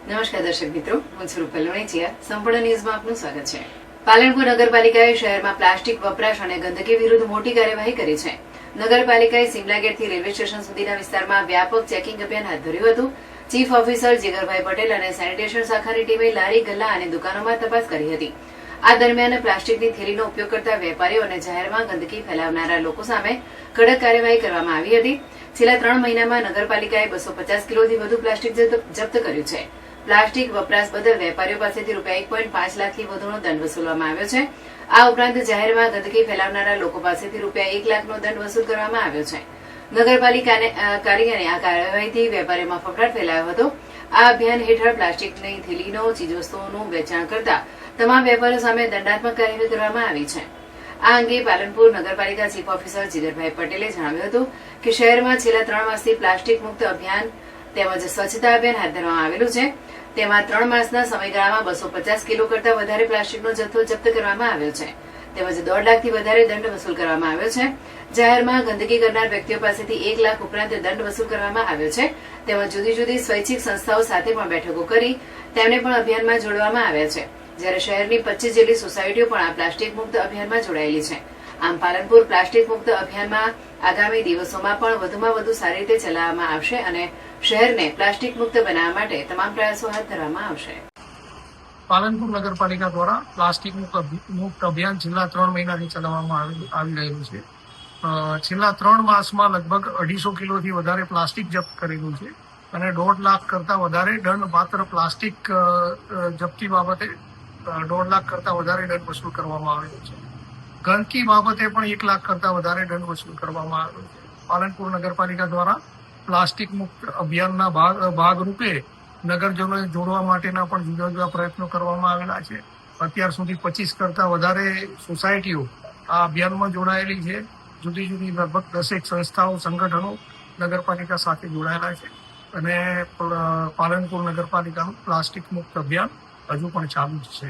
નમસ્કાર દર્શક મિત્રો, હું છું રૂપલ લોણીચિયા. સંપૂર્ણ ન્યૂઝમાં આપનું સ્વાગત છે. પાલનપુર નગરપાલિકાએ શહેરમાં પ્લાસ્ટિક વપરાશ અને ગંદકી વિરુદ્ધ મોટી કાર્યવાહી કરી છે. નગરપાલિકાએ સિમલા ગેટથી રેલવે સ્ટેશન સુધીના વિસ્તારમાં વ્યાપક ચેકિંગ અભિયાન હાથ ધર્યું હતું. ચીફ ઓફિસર જીગરભાઈ પટેલ અને સેનિટેશન શાખાની ટીમે લારી, ગલ્લા અને દુકાનોમાં તપાસ કરી હતી. આ દરમિયાન પ્લાસ્ટિકની થેલીનો ઉપયોગ કરતા વેપારીઓ અને જાહેરમાં ગંદકી ફેલાવનારા લોકો સામે કડક કાર્યવાહી કરવામાં આવી હતી. છેલ્લા 3 મહિનામાં નગરપાલિકાએ 250 કિલોથી વધુ પ્લાસ્ટિક જપ્ત કર્યું છે. પ્લાસ્ટિક વપરાશ બદલ વેપારીઓ પાસેથી ₹1.5 લાખથી વધુનો દંડ વસૂલવામાં આવ્યો છે. આ ઉપરાંત જાહેરમાં ગંદકી ફેલાવનારા લોકો પાસેથી ₹1 લાખનો દંડ વસૂલ કરવામાં આવ્યો છે. નગરપાલિકાની આ કાર્યવાહીથી વેપારીઓમાં ફફડાટ ફેલાયો હતો. આ અભિયાન હેઠળ પ્લાસ્ટિકની થેલીનો ચીજવસ્તુઓનું વેચાણ કરતા તમામ વેપારીઓ સામે દંડાત્મક કાર્યવાહી કરવામાં આવી છે. આ અંગે પાલનપુર નગરપાલિકા ચીફ ઓફિસર જીગરભાઈ પટેલે જણાવ્યું હતું કે શહેરમાં છેલ્લા 3 માસથી પ્લાસ્ટિક મુક્ત અભિયાન તેમજ સ્વચ્છતા અભિયાન હાથ ધરવામાં આવેલું છે. તેમાં 3 માસના સમયગાળામાં 250 કિલો કરતા વધારે પ્લાસ્ટિકનો જથ્થો જપ્ત કરવામાં આવ્યો છે. તેમજ 1.5 લાખથી વધારે દંડ વસૂલ કરવામાં આવ્યો છે. જાહેરમાં ગંદકી કરનાર વ્યક્તિઓ પાસેથી 1 લાખ ઉપરાંત દંડ વસૂલ કરવામાં આવ્યો છે. તેમજ જુદી જુદી સ્વૈચ્છિક સંસ્થાઓ સાથે પણ બેઠકો કરી તેમને પણ અભિયાનમાં જોડવામાં આવ્યા છે. જ્યારે શહેરની 25 જેટલી સોસાયટીઓ પણ આ પ્લાસ્ટિક મુક્ત અભિયાનમાં જોડાયેલી છે. આમ પાલનપુર પ્લાસ્ટિક મુક્ત અભિયાનમાં આગામી દિવસોમાં પણ વધુમાં વધુ સારી રીતે ચલાવવામાં આવશે અને શહેરને પ્લાસ્ટિક મુક્ત બનાવવા માટે તમામ પ્રયાસો હાથ ધરવામાં આવશે. પાલનપુર નગરપાલિકા દ્વારા પ્લાસ્ટિક મુક્ત અભિયાન છેલ્લા 3 મહિનાથી ચલાવવામાં આવી રહ્યું છે. છેલ્લા 3 માસમાં લગભગ 250 કિલોથી વધારે પ્લાસ્ટિક જપ્ત કરેલું છે અને 1.5 લાખ કરતા વધારે દંડ માત્ર પ્લાસ્ટિક જપ્તી બાબતે 1.5 લાખ કરતા વધારે દંડ વસૂલ કરવામાં આવેલો છે. ગંદકી બાબતે પણ 1 લાખ કરતા વધારે દંડ વસૂલ કરવામાં આવ્યો છે. પાલનપુર નગરપાલિકા દ્વારા પ્લાસ્ટિક મુક્ત અભિયાનના ભાગરૂપે નગરજનોને જોડવા માટેના પણ જુદા જુદા પ્રયત્નો કરવામાં આવેલા છે. અત્યાર સુધી 25 કરતા વધારે સોસાયટીઓ આ અભિયાનમાં જોડાયેલી છે. જુદી જુદી લગભગ 10 સંસ્થાઓ, સંગઠનો નગરપાલિકા સાથે જોડાયેલા છે અને પાલનપુર નગરપાલિકાનું પ્લાસ્ટિક મુક્ત અભિયાન હજુ પણ ચાલુ છે.